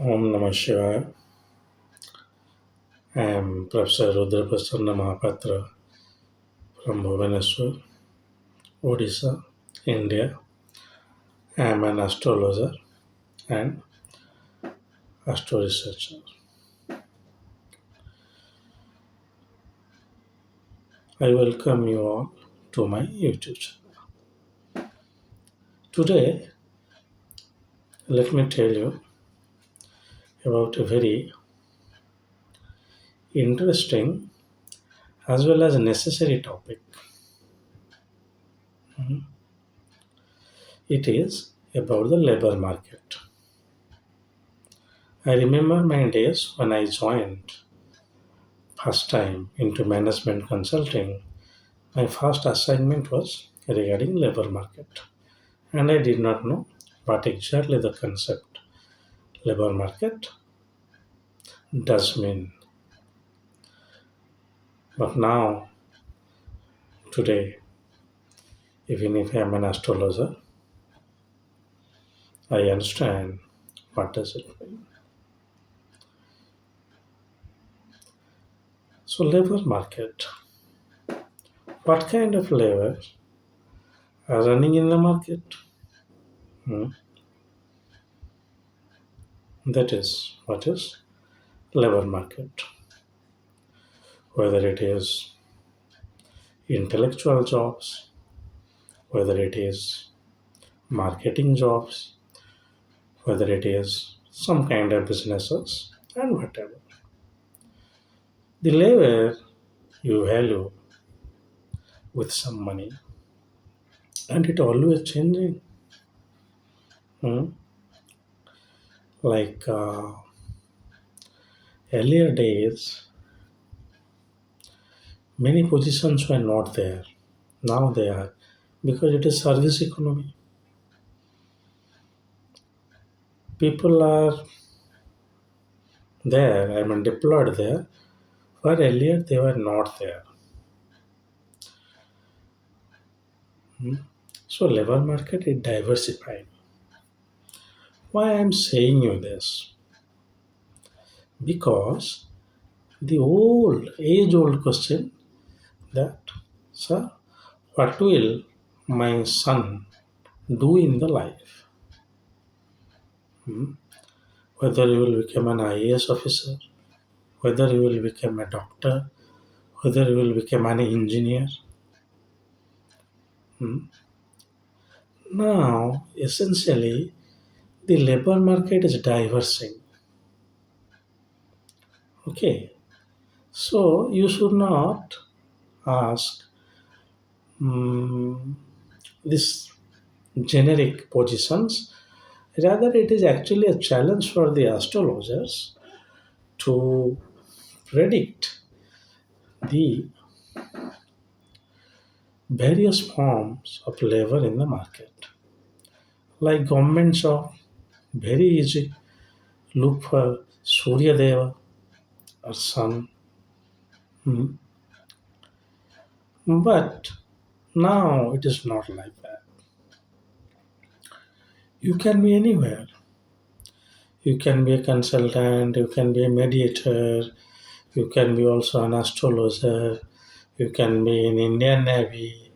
Om Namah Shivaya. I am Professor Rudra Prasanna Mahapatra from Bhubaneswar, Odisha, India. I am an astrologer and astro researcher. I welcome you all to my YouTube channel. Today, let me tell you about a very interesting as well as necessary topic. It is about the labor market. I remember my days when I joined first time into management consulting. My first assignment was regarding labor market, and I did not know what exactly the concept labor market does mean. But now, today, even if I am an astrologer, I understand what does it mean. So, labor market. What kind of labor are running in the market? Hmm, That is what is labor market. Whether it is intellectual jobs, whether it is marketing jobs, whether it is some kind of businesses and whatever. The labor you value with some money and it always changing. Hmm? Like earlier days, many positions were not there. Now they are because it is service economy. People are there, I mean deployed there, where earlier they were not there. Hmm? So labor market is diversified. Why I am saying you this? Because the old age old question that, sir, what will my son do in the life? Whether he will become an IAS officer, whether he will become a doctor, whether he will become an engineer. Now, essentially, the labor market is diversing. Okay, so you should not ask mm, this generic positions. Rather, it is actually a challenge for the astrologers to predict the various forms of labor in the market. Like government job, very easy. Look for Surya Deva or sun. Hmm. But now it is not like that. You can be anywhere. You can be a consultant, you can be a mediator, you can be also an astrologer, you can be in Indian Navy,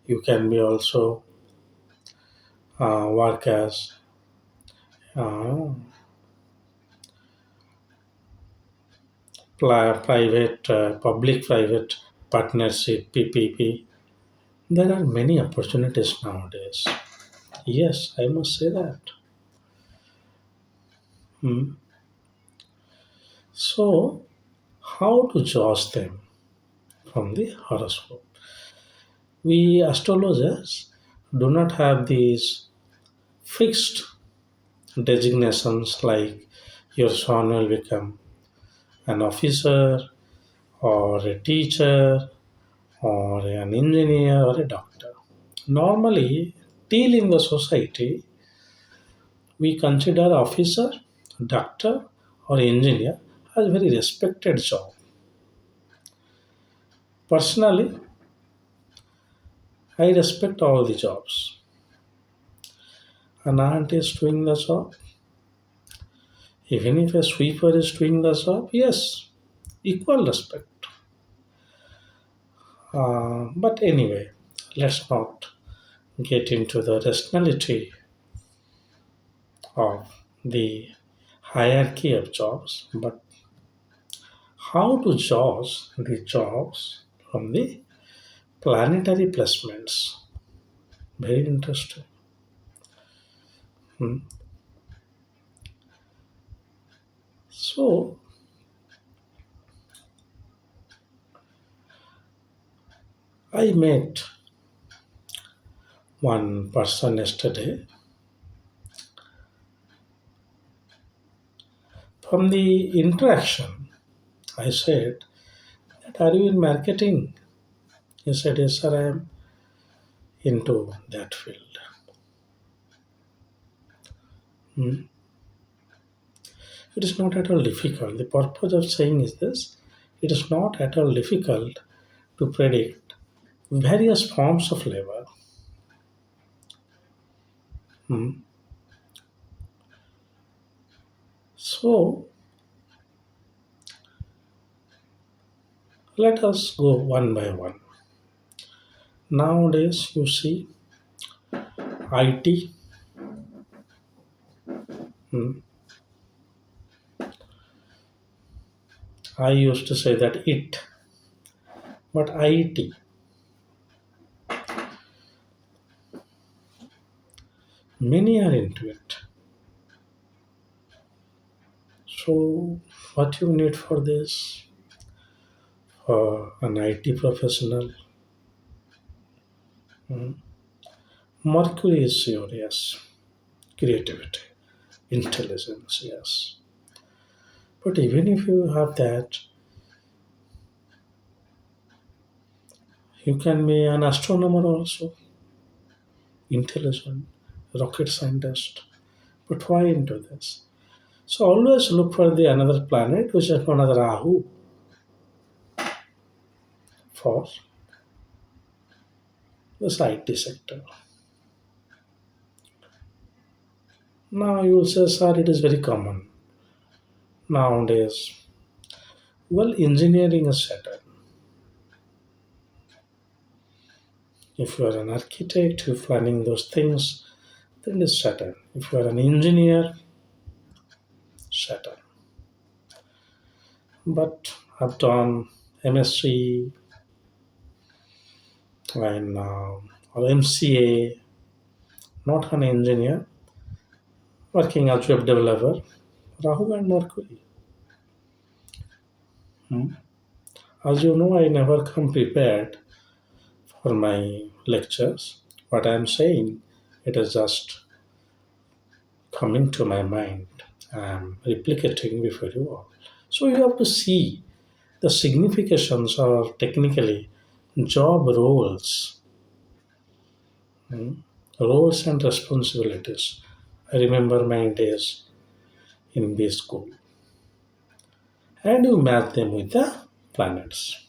you can be also work as uh, private, public-private partnership (PPP). There are many opportunities nowadays. Yes, I must say that. Hmm. So, how to judge them from the horoscope? We astrologers do not have these fixed designations like your son will become an officer or a teacher or an engineer or a doctor. Normally, till in the society, we consider officer, doctor, or engineer as very respected job. Personally, I respect all the jobs. An aunt is doing the job. Even if a sweeper is doing the job, yes, equal respect. But anyway, let's not get into the rationality of the hierarchy of jobs, but how to judge the jobs from the planetary placements. Very interesting. Hmm. So I met one person yesterday. From the interaction, I said, that are you in marketing? He said, yes, sir, I am into that field. Hmm. It is not at all difficult. The purpose of saying is this: it is not at all difficult to predict various forms of labor. Hmm. So let us go one by one. Nowadays, you see IT. Hmm. I used to say that it, but IT. Many are into it. So, what you need for this? For an IT professional, hmm, Mercury is your yes, creativity, intelligence, yes. But even if you have that, you can be an astronomer also, intelligent, rocket scientist. But why into this? So always look for the another planet which is known as Rahu for this IT sector. Now you will say, sir, it is very common nowadays. Well, engineering is Saturn. If you are an architect, you're planning those things, then it's Saturn. If you are an engineer, Saturn. But I've done MSc and or MCA, not an engineer, working as web developer, Rahu and Mercury. Hmm. As you know, I never come prepared for my lectures. What I'm saying, it is just coming to my mind. I'm replicating before you all. So you have to see the significations are technically job roles, hmm, roles and responsibilities. I remember my days in B school, and you match them with the planets.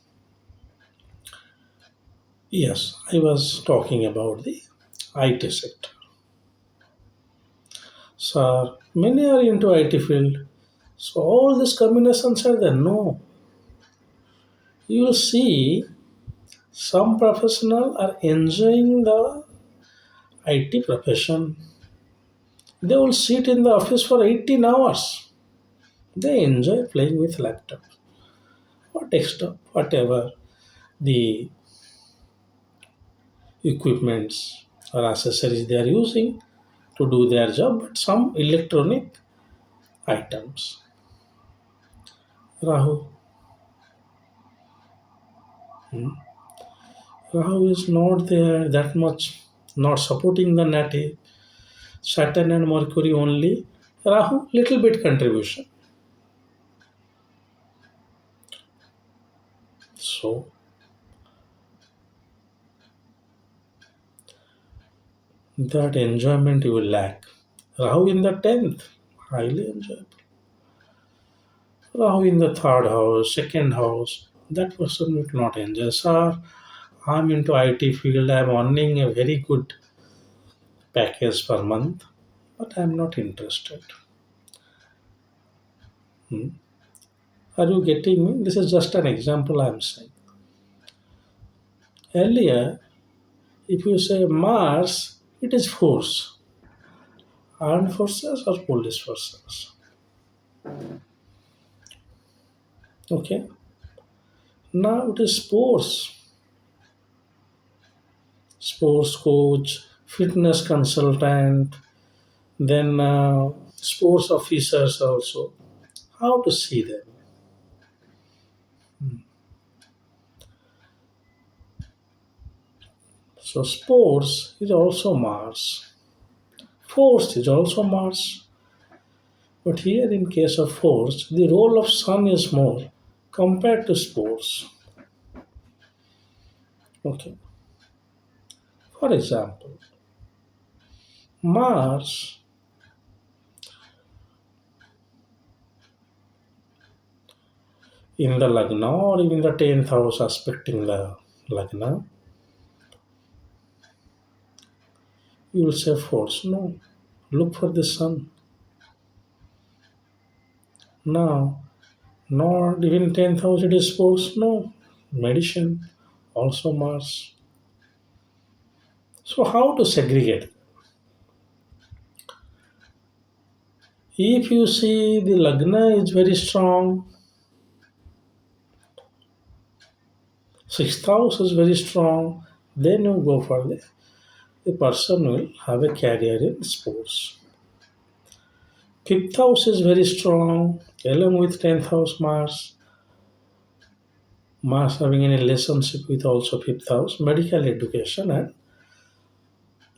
Yes, I was talking about the IT sector. So many are into IT field. So all these combinations are there. No, you will see some professional are enjoying the IT profession. They will sit in the office for 18 hours. They enjoy playing with laptop or desktop, whatever the equipments or accessories they are using to do their job, but some electronic items. Rahu. Hmm. Rahu is not there that much, not supporting the native. Saturn and Mercury only. Rahu, little bit contribution. So that enjoyment you will lack. Rahu in the 10th, highly enjoyable. Rahu in the third house, second house, that person will not enjoy. Sir, I'm into IT field, I'm earning a very good package per month, but I'm not interested. Hmm. Are you getting me? This is just an example I am saying. Earlier, if you say Mars, it is force, armed forces or police forces. Okay. Now it is sports coach, fitness consultant, then sports officers also. How to see them? So sports is also Mars. Force is also Mars. But here in case of force, the role of sun is more compared to sports. Okay. For example, Mars in the Lagna or in the 10th house aspecting the Lagna, you will say force. No. Look for the sun. Now, not even 10th house it is sports. No. Medicine, also Mars. So how to segregate? If you see the Lagna is very strong, sixth house is very strong, then you go for the person will have a career in sports. Fifth house is very strong, along with 10th house Mars. Mars having any relationship with also fifth house, medical education and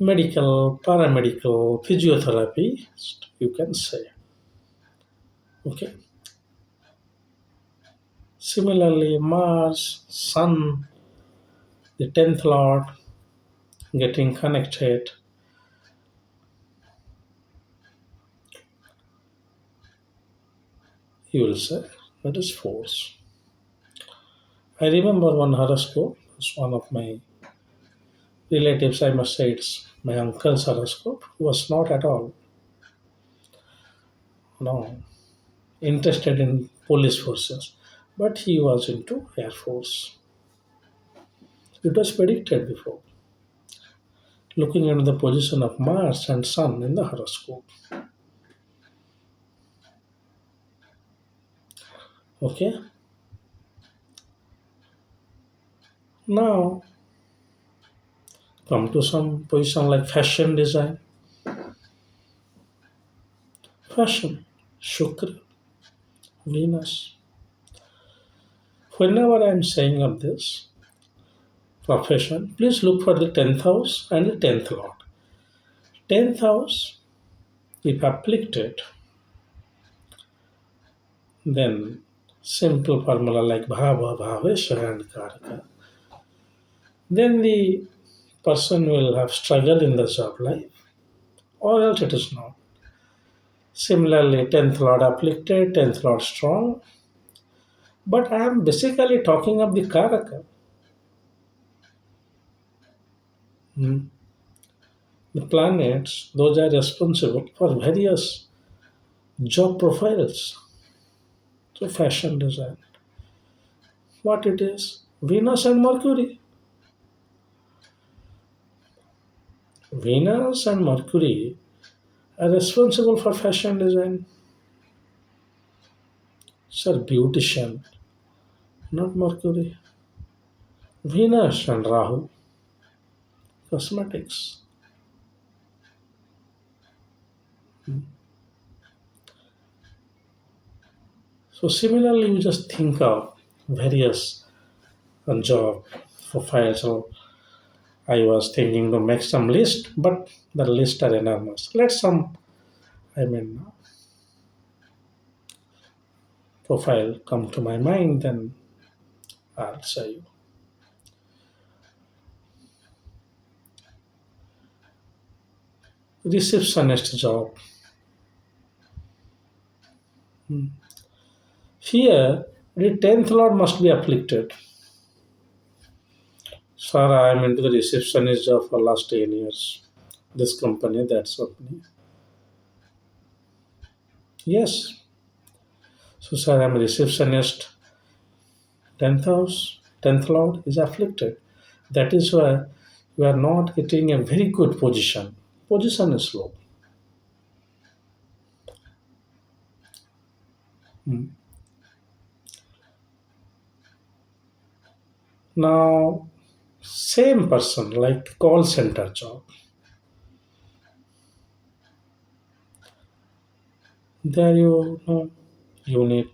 medical, paramedical, physiotherapy, you can say. Okay. Similarly, Mars, Sun, the 10th Lord getting connected, you will say that is force. I remember one horoscope, it's one of my relatives, I must say it's my uncle's horoscope, who was not at all no, interested in police forces, but he was into Air Force. It was predicted before, looking at the position of Mars and Sun in the horoscope. Okay, now come to some position like fashion design. Fashion, Shukra, Venus. Whenever I am saying of this profession, please look for the 10th house and the 10th lord. 10th house, if afflicted, then simple formula like Bhava, Bhavesha and Karaka. Then the person will have struggle in the job life, or else it is not. Similarly, 10th lord afflicted, 10th lord strong. But I am basically talking of the Karaka. Hmm. The planets, those are responsible for various job profiles. So fashion design. What it is? Venus and Mercury. Venus and Mercury are responsible for fashion design. Sir, beautician, not Mercury. Venus and Rahu, cosmetics. So similarly, you just think of various job profiles. So I was thinking to make some list, but the list are enormous. Let some, I mean, profile come to my mind, then I'll say you. Receptionist job. Here, the 10th Lord must be afflicted. Sir, I am into the receptionist job for last 10 years. This company, that company. Yes. So, sir, I'm a receptionist. 10th Lord is afflicted. That is why you are not getting a very good position. Position is low. Mm. Now, same person like call center job. There you need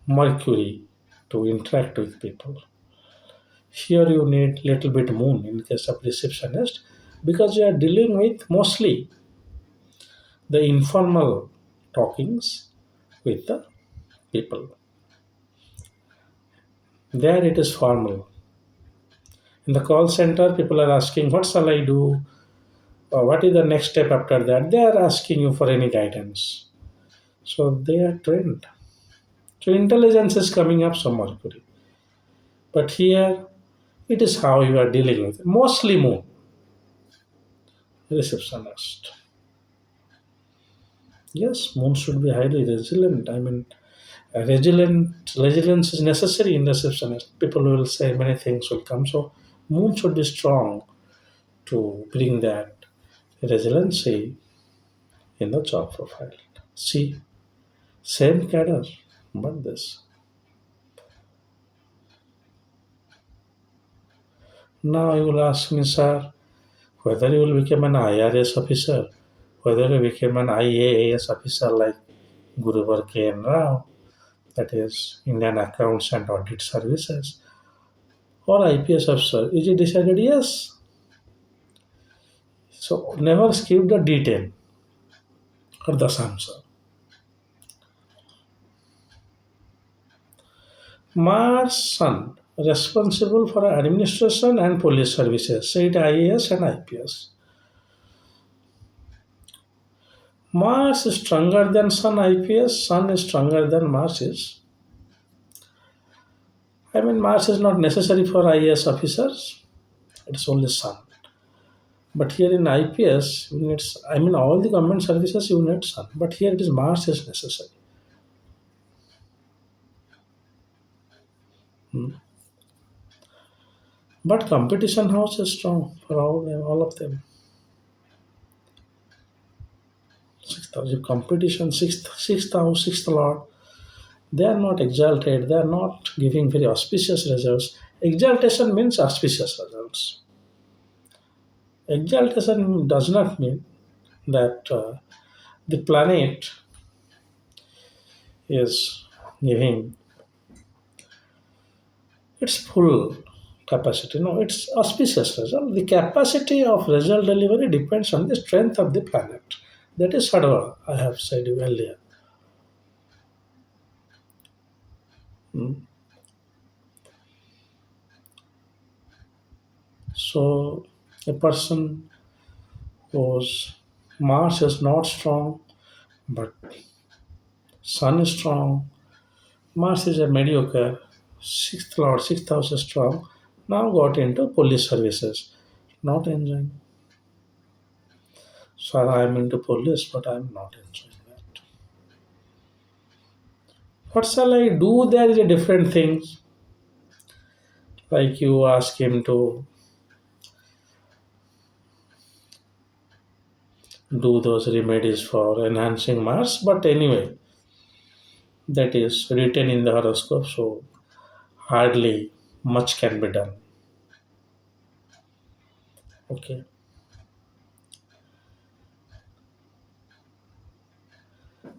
Mercury to interact with people. Here you need little bit moon in case of receptionist because you are dealing with mostly the informal talkings with the people. There it is formal. In the call center, people are asking, what shall I do? Or what is the next step after that? They are asking you for any guidance. So they are trained. So intelligence is coming up some Mercury. But here it is how you are dealing with it. Mostly moon, receptionist. Yes, moon should be highly resilient. I mean, resilience is necessary in receptionist. People will say many things will come. So moon should be strong to bring that resiliency in the job profile. See, same cadre, but this. Now you will ask me, sir, whether you will become an IRS officer, whether you become an IAAS officer like Guruvar K. N. Rao, that is Indian Accounts and Audit Services, or IPS officer. Is it decided? Yes. So never skip the detail or the answer. Mars Sun, responsible for administration and police services, say it IAS and IPS. Mars is stronger than Sun IPS, Sun is stronger than Mars is. I mean, Mars is not necessary for IAS officers, it's only Sun. But here in IPS, you need, I mean, all the government services you need Sun, but here it is Mars is necessary. Hmm. But competition house is strong for all of them. 6,000 competition, sixth house, sixth lord. They are not exalted. They are not giving very auspicious results. Exaltation means auspicious results. Exaltation does not mean that the planet is giving its full capacity. No, it's auspicious result. The capacity of result delivery depends on the strength of the planet. That is what I have said earlier. Mm. So a person whose Mars is not strong, but Sun is strong. Mars is a mediocre. Sixth Lord, sixth house is strong. Now got into police services. Not enjoying. Sir, I am into police, but I am not enjoying that. What shall I do? There is a different thing. Like you ask him to do those remedies for enhancing Mars, but anyway, that is written in the horoscope, so hardly much can be done. Okay.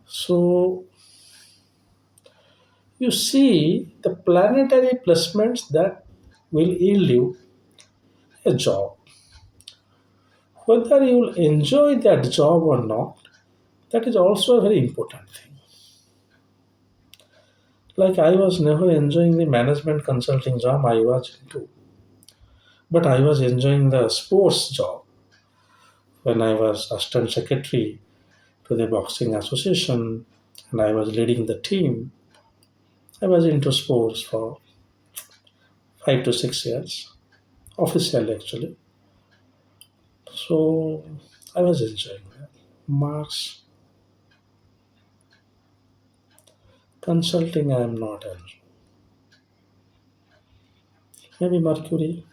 So you see the planetary placements that will yield you a job. Whether you will enjoy that job or not, that is also a very important thing. Like I was never enjoying the management consulting job I was into, but I was enjoying the sports job when I was assistant secretary to the boxing association and I was leading the team. I was into sports for 5 to 6 years, officially actually. So I was enjoying that. Marks, Consulting, I am not in. Maybe Mercury.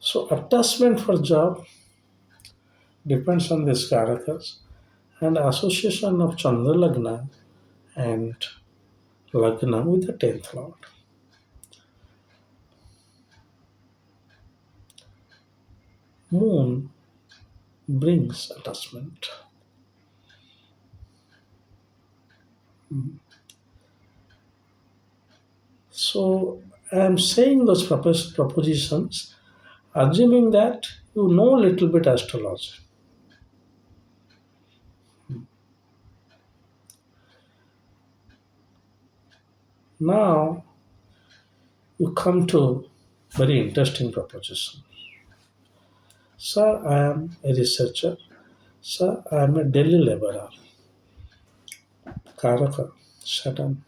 So attachment for job depends on these characters and association of Chandra Lagna and Lagna with the 10th Lord. Moon brings attachment. So I am saying those propositions, assuming that you know a little bit astrology. Now you come to very interesting proposition. Sir, I am a researcher. Sir, I am a daily laborer. Karaka, Saturn.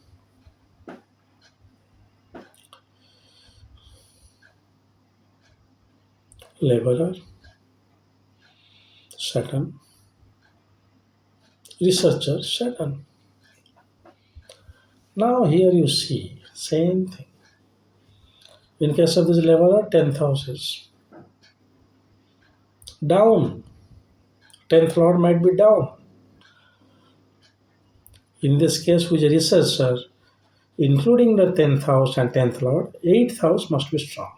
Laborer, Saturn. Researcher, Saturn. Now here you see, same thing. In case of this laborer, 10th house is down. 10th lord might be down. In this case, with a researcher, including the 10th house and 10th lord, 8th house must be strong.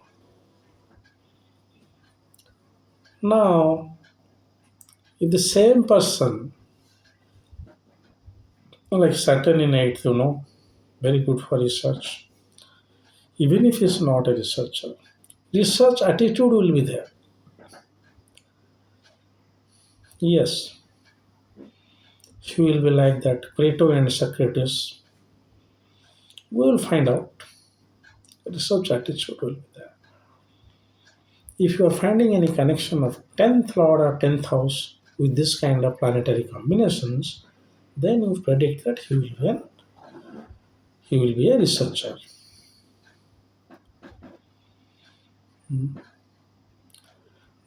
Now, if the same person, like Saturn in 8th, very good for research, even if he's not a researcher, research attitude will be there. Yes, he will be like that Plato and Socrates. We will find out. Research attitude will be there. If you are finding any connection of 10th lord or 10th house with this kind of planetary combinations, then you predict that he will be a researcher.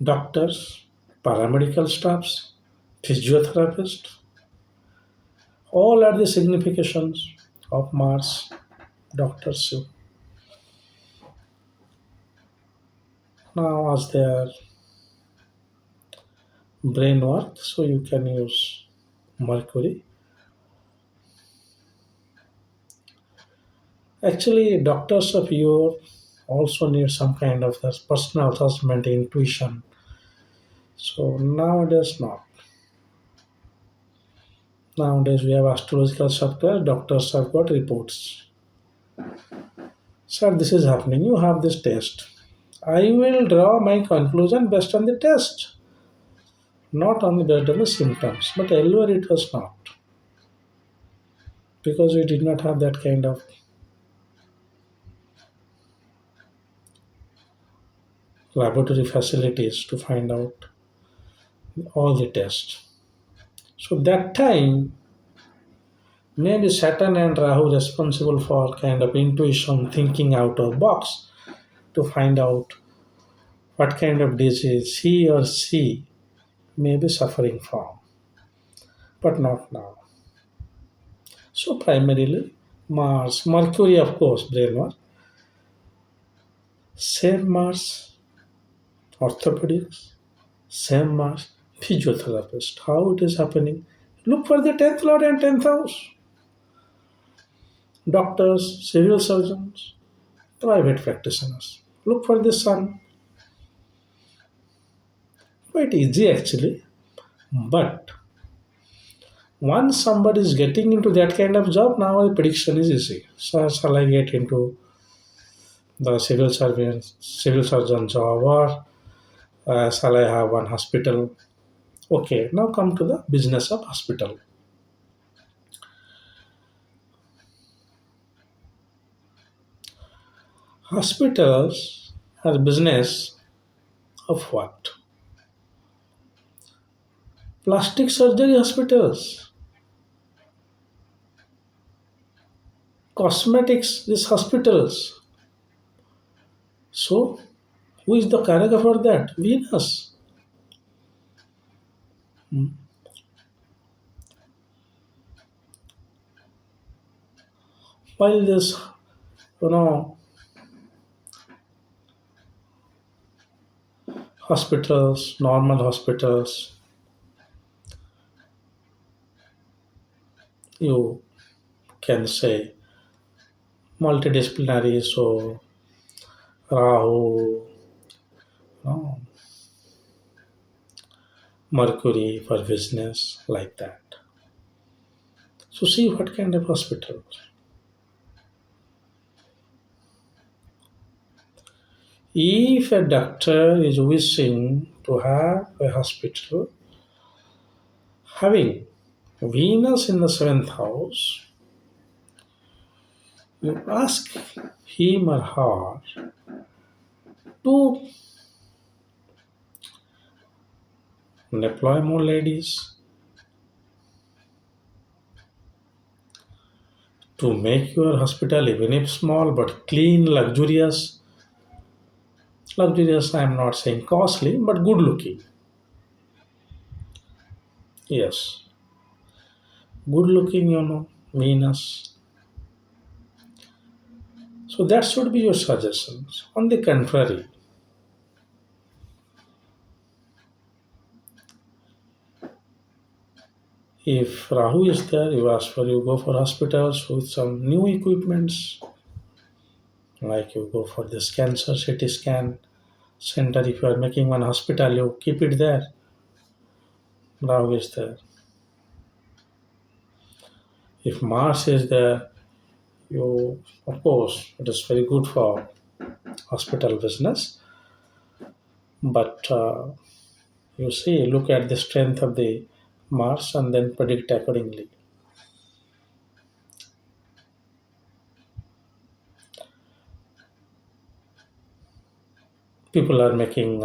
Doctors, paramedical staffs, physiotherapists, all are the significations of Mars doctors. Now, as their brain work, so you can use Mercury. Actually, doctors of your also need some kind of this personal assessment, intuition. So nowadays, not. Nowadays, we have astrological software. Doctors have got reports. Sir, this is happening. You have this test. I will draw my conclusion based on the test, not only based on the symptoms. But earlier it was not, because we did not have that kind of laboratory facilities to find out all the tests. So that time, maybe Saturn and Rahu responsible for kind of intuition, thinking out of box to find out what kind of disease he or she may be suffering from, but not now. So primarily Mars, Mercury, of course, brain work. Same Mars, orthopedics, same Mars, physiotherapist. How it is happening? Look for the 10th lord and 10th house. Doctors, civil surgeons, private practitioners. Look for the sun. Quite easy actually. But once somebody is getting into that kind of job, now the prediction is easy. So shall I get into the civil surgeon job, or shall I have one hospital? Okay, now come to the business of hospital. Hospitals are business of what? Plastic surgery hospitals, cosmetics, these hospitals. So, who is the karaka for that? Venus. Hmm. While this, you know, hospitals, normal hospitals, you can say multidisciplinary, so Rahu, no, Mercury for business, like that. So see what kind of hospital. If a doctor is wishing to have a hospital having Venus in the seventh house, you ask him or her to deploy more ladies, to make your hospital even if small but clean, luxurious. Luxurious, I am not saying costly, but good looking. Yes, good looking, Venus. So that should be your suggestions. On the contrary, if Rahu is there, you ask for you go for hospitals with some new equipments, like you go for this cancer CT scan center. If you are making one hospital, you keep it there. Rahu is there. If Mars is there, you of course it is very good for hospital business. But you see, look at the strength of the Mars and then predict accordingly. People are making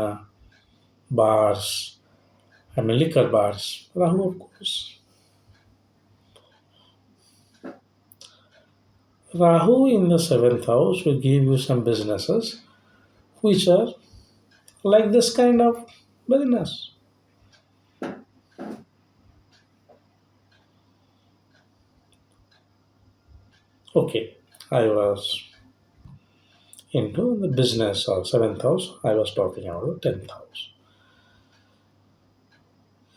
bars, I mean liquor bars. Rahu, of course. Rahu in the seventh house will give you some businesses which are like this kind of business. Okay, I was into the business or seventh house. I was talking about the tenth house.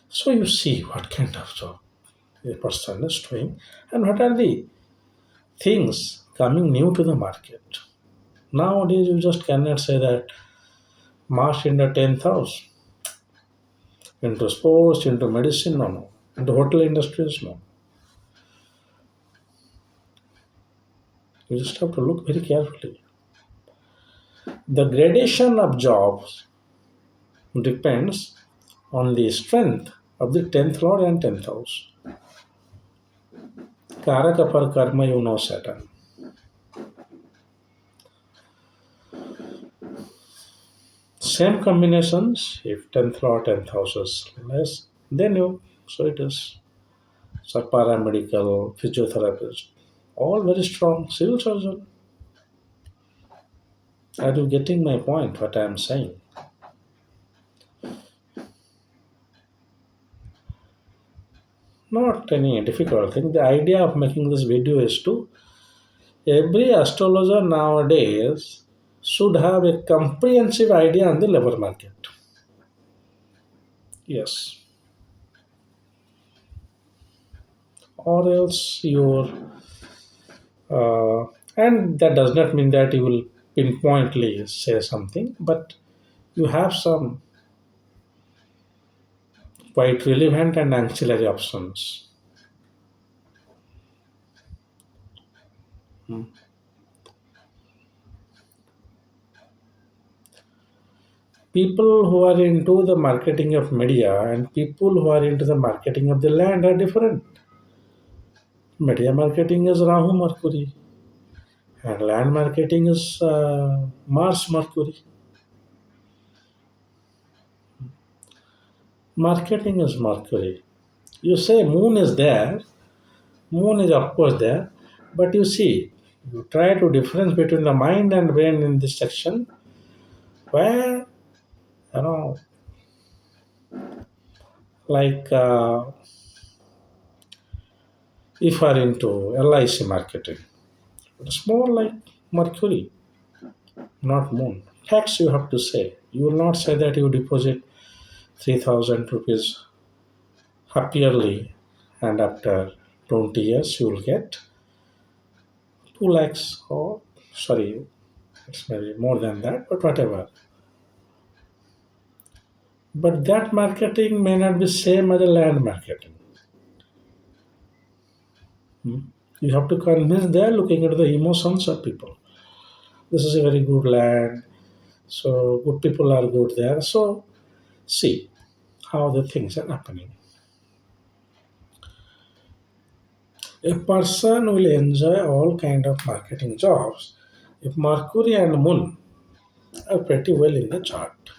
So you see what kind of job a person is doing and what are the things coming new to the market. Nowadays, you just cannot say that Mars in the 10th house, into sports, into medicine, no, no. Into hotel industries, no. You just have to look very carefully. The gradation of jobs depends on the strength of the 10th lord and 10th house. Karaka for karma, Saturn. Same combinations, if 10th lord, 10th house is less, then you, so it is. So paramedical, physiotherapist, all very strong. Civil surgeon. Are you getting my point? What I am saying? Not any difficult thing. The idea of making this video is to every astrologer nowadays should have a comprehensive idea on the labor market. Yes, or else your and that does not mean that you will pinpointly say something, but you have some quite relevant and ancillary options. Hmm. People who are into the marketing of media and people who are into the marketing of the land are different. Media marketing is Rahu Mercury, and land marketing is Mars Mercury. Marketing is Mercury. You say moon is there, moon is of course there, but you see, you try to difference between the mind and brain in this section where, you know, like if you are into LIC marketing, It's more like Mercury, not moon. Tax you have to say. You will not say that you deposit 3,000 rupees happily and after 20 years you will get 2 lakhs or sorry, it's maybe more than that, but whatever. But that marketing may not be same as the land marketing. Hmm. You have to convince they are looking at the emotions of people. This is a very good land, so good people are good there. So see how the things are happening. A person will enjoy all kind of marketing jobs if Mercury and Moon are pretty well in the chart.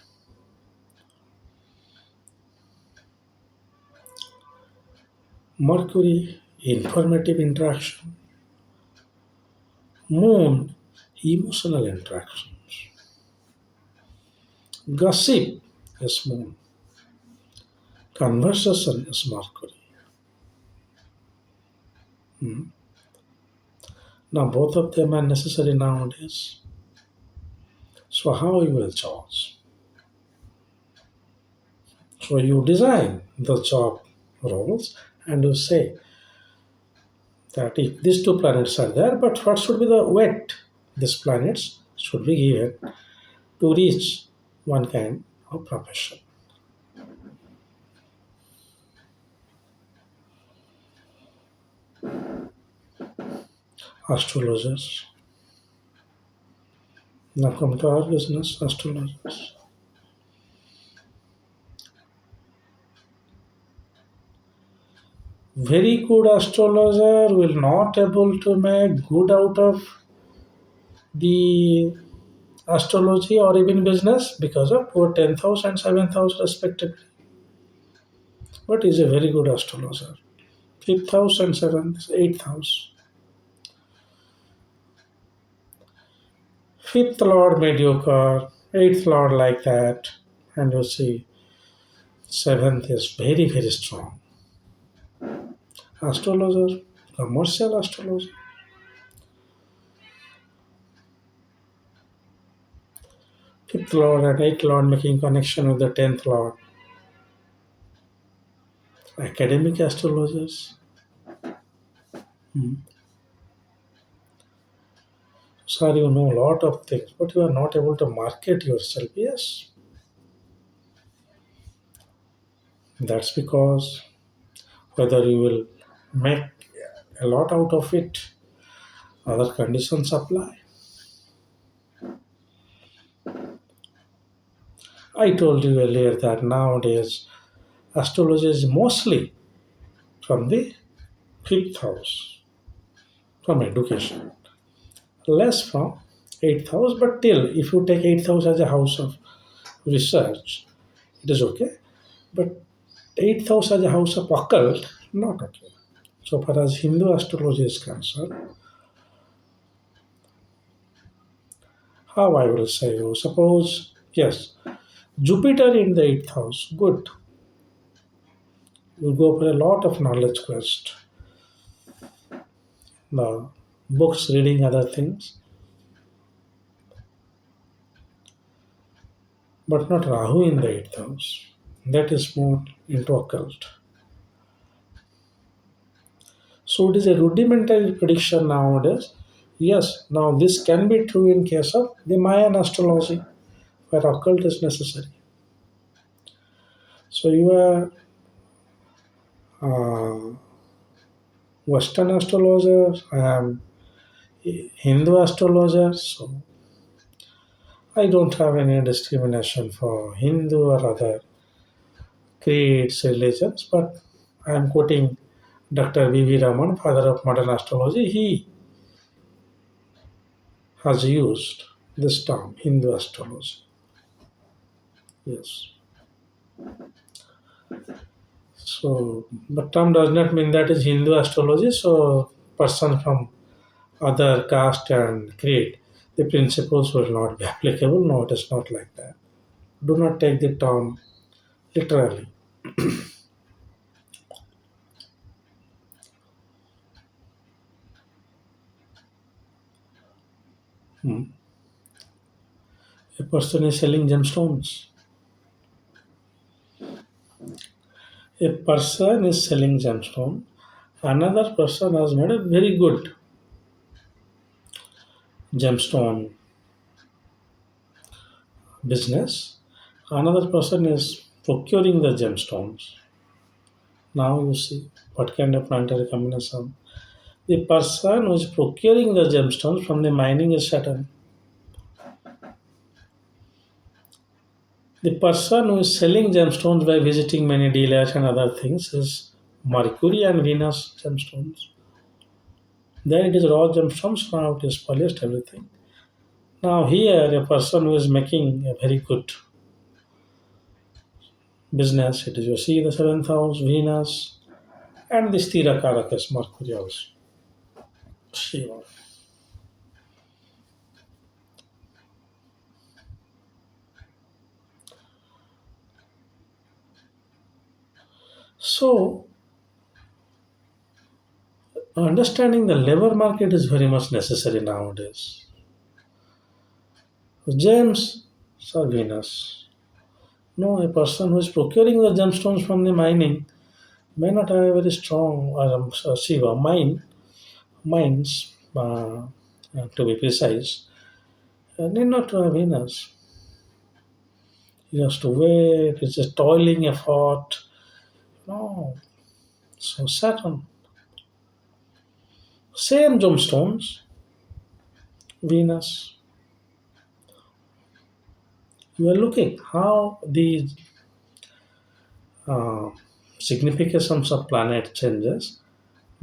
Mercury, informative interaction. Moon, emotional interactions. Gossip is Moon. Conversation is Mercury. Hmm. Now both of them are necessary nowadays. So how you will choose? So you design the job roles and you say that if these two planets are there, but what should be the weight these planets should be given to reach one kind of profession. Astrologers. Now come to our business, astrologers. Very good astrologer will not able to make good out of the astrology or even business because of poor 10th house and 7th house respectively. But is a very good astrologer. 5th house and 7th, 8th house. 5th lord mediocre, 8th lord like that, and you see 7th is very, very strong. Astrologer, commercial astrologer. 5th lord and 8th lord making connection with the 10th lord. Academic astrologers. Hmm. Sir, you know a lot of things, but you are not able to market yourself. Yes, that's because whether you will make a lot out of it, other conditions apply. I told you earlier that nowadays astrology is mostly from the 5th house, from education, less from 8th house, but till if you take 8th house as a house of research, it is okay. But 8th house as a house of occult, not okay. So far as Hindu astrology is concerned, how I will say you, suppose, yes, Jupiter in the 8th house, good. You go for a lot of knowledge quest, the books, reading other things, but not Rahu in the 8th house. That is more into occult. So it is a rudimentary prediction nowadays. Yes, now this can be true in case of the Mayan astrology, where occult is necessary. So you are uh, Western astrologer, I am Hindu astrologer, so I don't have any discrimination for Hindu or other creeds, religions, but I am quoting Dr. V. V. Raman, father of modern astrology. He has used this term, Hindu astrology. Yes. So, but term does not mean that is Hindu astrology. So, person from other caste and creed, the principles will not be applicable. No, it is not like that. Do not take the term literally. A person is selling gemstones. A person is selling gemstone. Another person has made a very good gemstone business. Another person is procuring the gemstones. Now you see what kind of planetary combination. The person who is procuring the gemstones from the mining is Saturn. The person who is selling gemstones by visiting many dealers and other things is Mercury and Venus gemstones. There it is raw gemstones, now it is polished everything. Now here a person who is making a very good business, it is you see the seventh house, Venus, and the Stira Karakas, Mercury also. Shiva. So understanding the labor market is very much necessary nowadays. Gems are Venus. No, a person who is procuring the gemstones from the mining may not have a very strong Shiva mines, to be precise, need not to have Venus. He has to wait, it's a toiling effort. No, so Saturn. Same gemstones, Venus. You are looking how the uh, significations of planet changes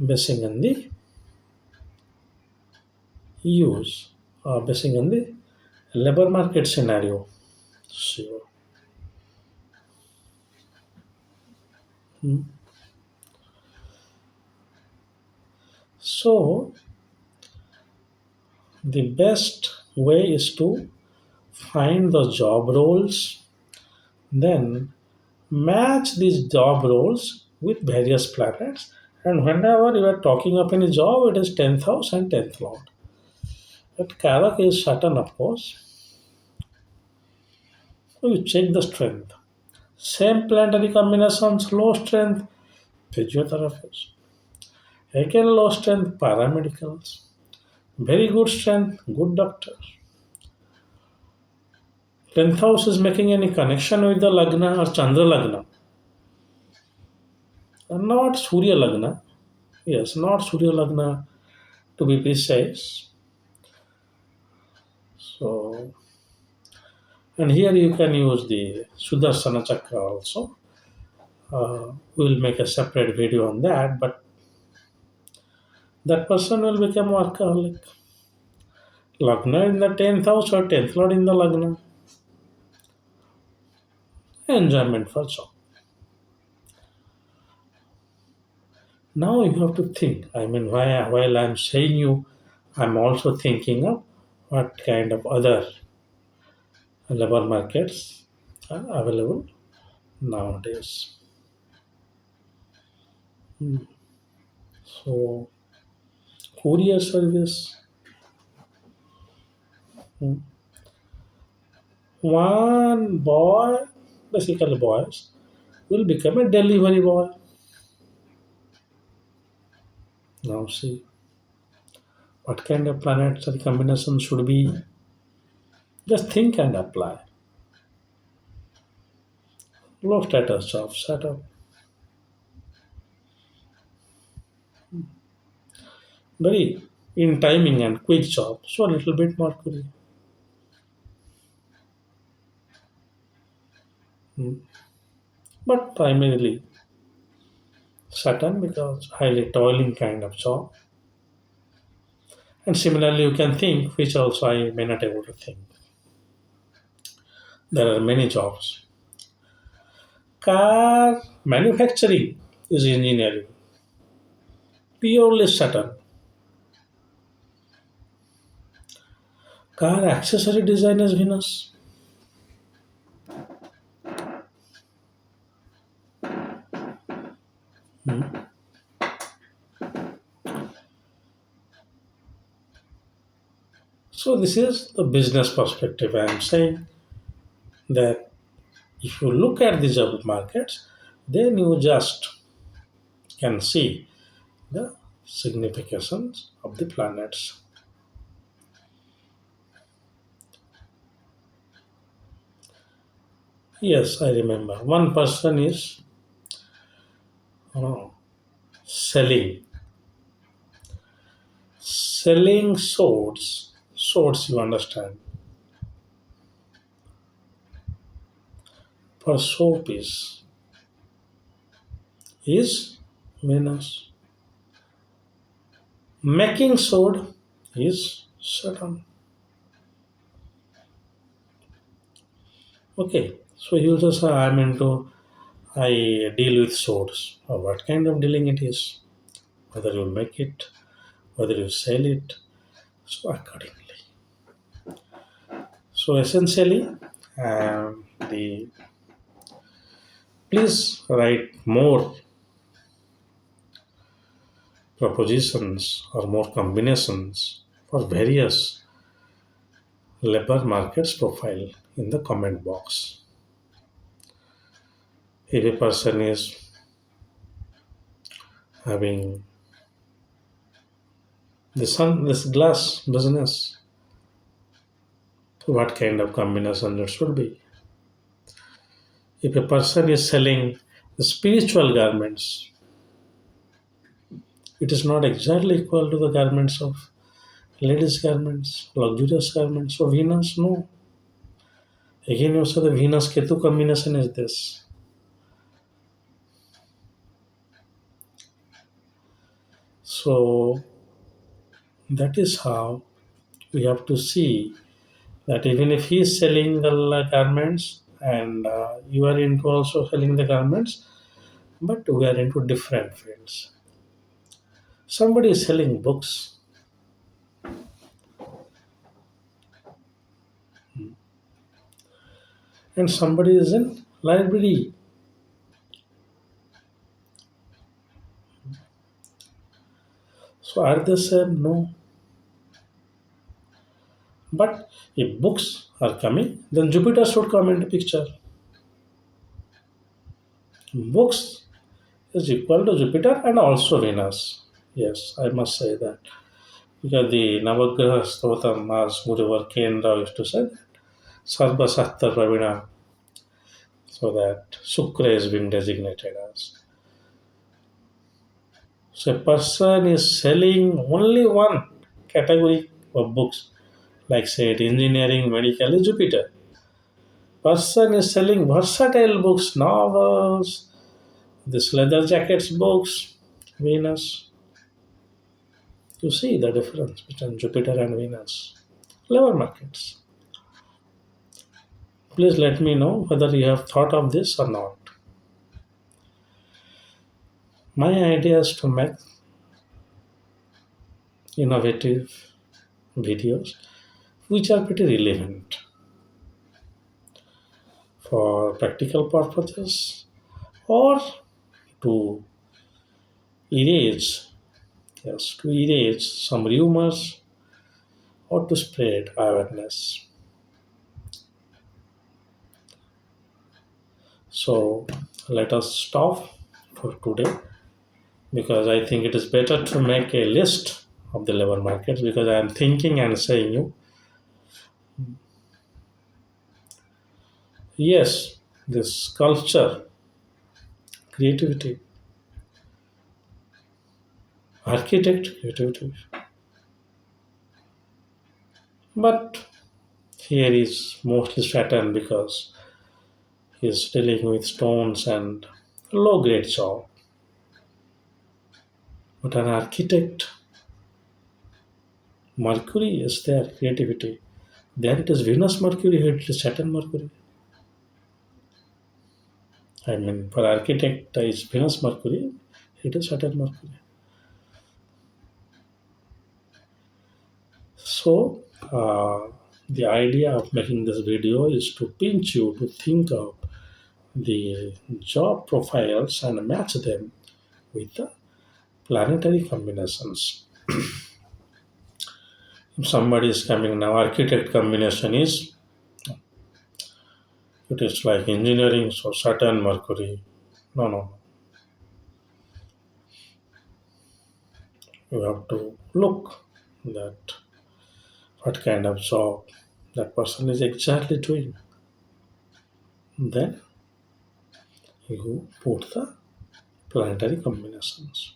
basing on the use, basing on the labor market scenario. So, hmm. So the best way is to find the job roles, then match these job roles with various planets. And whenever you are talking of any job, it is 10th house and 10th lord. But Karak is Saturn, of course. So you check the strength. Same planetary combinations, low strength, physiotherapists. Again, low strength, paramedicals. Very good strength, good doctor. 10th house is making any connection with the Lagna or Chandra Lagna. And not Surya Lagna. Yes, not Surya Lagna to be precise. So, and here you can use the Sudarsana Chakra also. We'll make a separate video on that, but that person will become workaholic. Lagna in the 10th house or 10th lord in the Lagna. Enjoyment for job. Now you have to think. I mean, while I'm saying you, I'm also thinking of what kind of other labor markets are available nowadays. Hmm. So, courier service. Hmm. One boy, basically boys, will become a delivery boy. Now see what kind of planetary combination should be. Just think and apply. Low status job setup. Very in timing and quick job. So a little bit Mercury. Hmm. But primarily Saturn because highly toiling kind of job. And similarly you can think, which also I may not able to think. There are many jobs. Car manufacturing is engineering. Purely Saturn. Car accessory design is Venus. Hmm. So So this is the business perspective. I am saying that if you look at the job markets, then you just can see the significations of the planets. Yes, I remember. One person is uh, selling swords. Swords, you understand, for showpiece is Venus. Making sword is Saturn. Okay, so you just I'm into I deal with swords. What kind of dealing it is? Whether you make it, whether you sell it, so accordingly. So essentially, the please write more propositions or more combinations for various labor markets profile in the comment box. If a person is having this glass business, so what kind of combination it should be? If a person is selling the spiritual garments, it is not exactly equal to the garments of ladies' garments, luxurious garments. So Venus, no. Again, you say the Venus Ketu combination is this. So that is how we have to see that even if he is selling the garments and you are into also selling the garments, but we are into different fields. Somebody is selling books and somebody is in library. So are they same? No. But if books are coming, then Jupiter should come into picture. Books is equal to Jupiter and also Venus. Yes, I must say that. Because the Navagraha Stotam Mars Guruvar Kendra used to say that Sarva Sattar Pravina, so that Shukra has been designated as. So a person is selling only one category of books, like say it engineering, medical is Jupiter. Person is selling versatile books, novels, this leather jackets books, Venus. You see the difference between Jupiter and Venus. Labor markets. Please let me know whether you have thought of this or not. My idea is to make innovative videos which are pretty relevant for practical purposes or to erase, yes, to erase some rumors or to spread awareness. So let us stop for today because I think it is better to make a list of the labor markets because I am thinking and saying you, yes, this culture, creativity, architect, creativity, but here is mostly Saturn because he is dealing with stones and low grade job. But an architect, Mercury is there, creativity. There it is Venus Mercury, here it is Saturn Mercury. I mean, for architect is Venus Mercury, it is Saturn Mercury. So, the idea of making this video is to pinch you to think of the job profiles and match them with the planetary combinations. If somebody is coming now, architect combination is it is like engineering, so Saturn, Mercury. No, no, you have to look that what kind of job that person is exactly doing. Then you put the planetary combinations.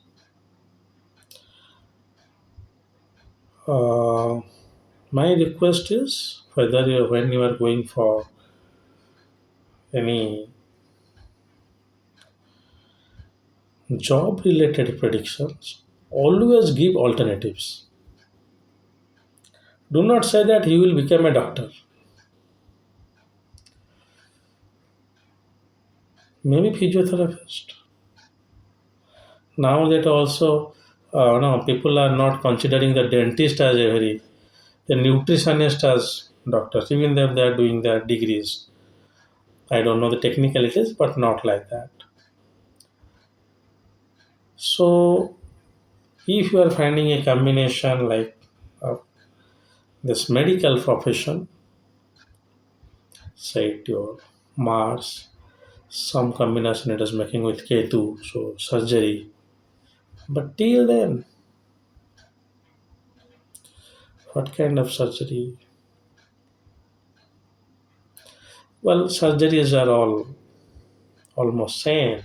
Uh, my request is whether when you are going for any job related predictions, always give alternatives. Do not say that you will become a doctor. Maybe physiotherapist. Now that also, no, people are not considering the dentist as a very, the nutritionist as doctors, even though they are doing their degrees. I don't know the technicalities, but not like that. So, if you are finding a combination like uh, this medical profession, say it your Mars, some combination it is making with Ketu, so surgery. But till then, what kind of surgery? Well, surgeries are all almost same.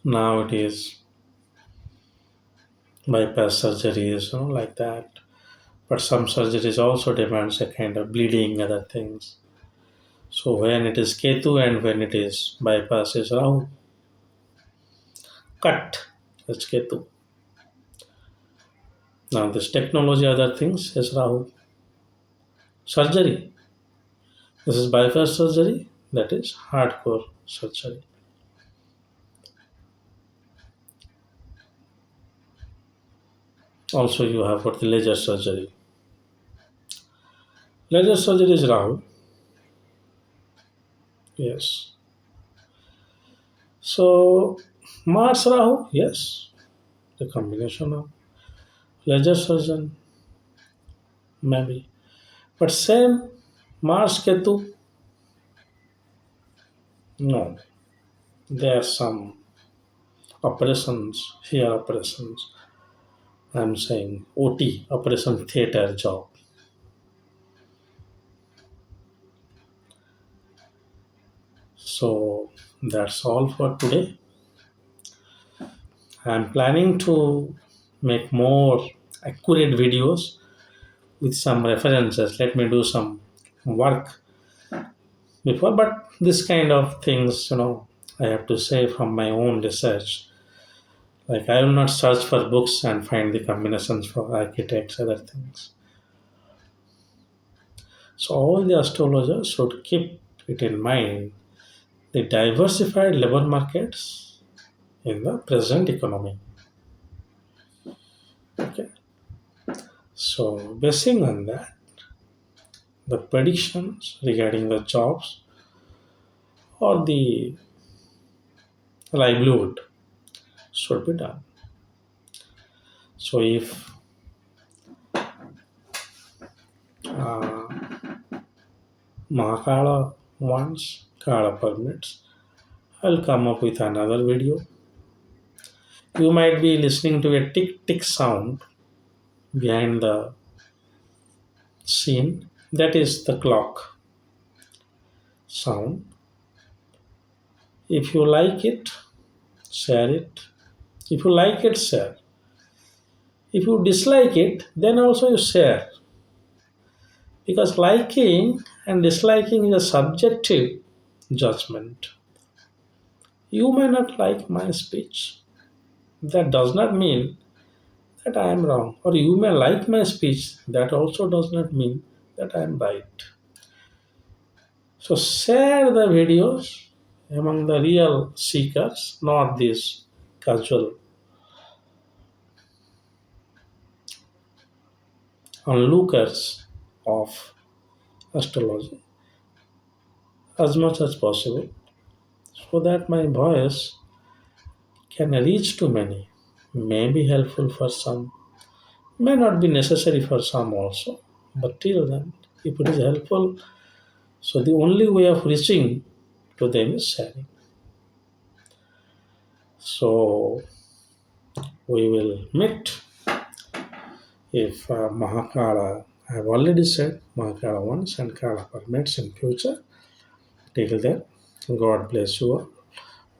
Now it is bypass surgeries, like that. But some surgeries also demands a kind of bleeding, other things. So when it is Ketu and when it is bypass is Rahu, cut. That's Ketu. Now this technology, other things is Rahu. Surgery. This is bypass surgery. That is hardcore surgery. Also, you have got the laser surgery. Laser surgery is Rahu. Yes. So Mars Rahu. Yes. The combination of laser surgeon maybe. But same Mars Ketu. No. There are some operations here. Operations. I'm saying OT, operation theater job. So that's all for today. I'm planning to make more accurate videos with some references. Let me do some work before, but this kind of things, I have to say from my own research. Like I will not search for books and find the combinations for architects, other things. So all the astrologers should keep it in mind the diversified labor markets in the present economy. Okay. So basing on that, the predictions regarding the jobs or the livelihood should be done. So if uh, Mahakala wants, Kala permits, I'll come up with another video. You might be listening to a tick tick sound behind the scene. That is the clock sound. If you like it, share it. If you like it, share. If you dislike it, then also you share. Because liking and disliking is a subjective judgment. You may not like my speech. That does not mean that I am wrong. Or you may like my speech. That also does not mean that I am right. So share the videos among the real seekers, not these casual onlookers of astrology as much as possible so that my voice can reach to many, may be helpful for some, May not be necessary for some also, but till then, if it is helpful, so the only way of reaching to them is sharing. So we will meet if Mahakala, I have already said Mahakala once and Kala permits in future. Till then, God bless you all.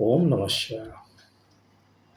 Om Namah Shivaya.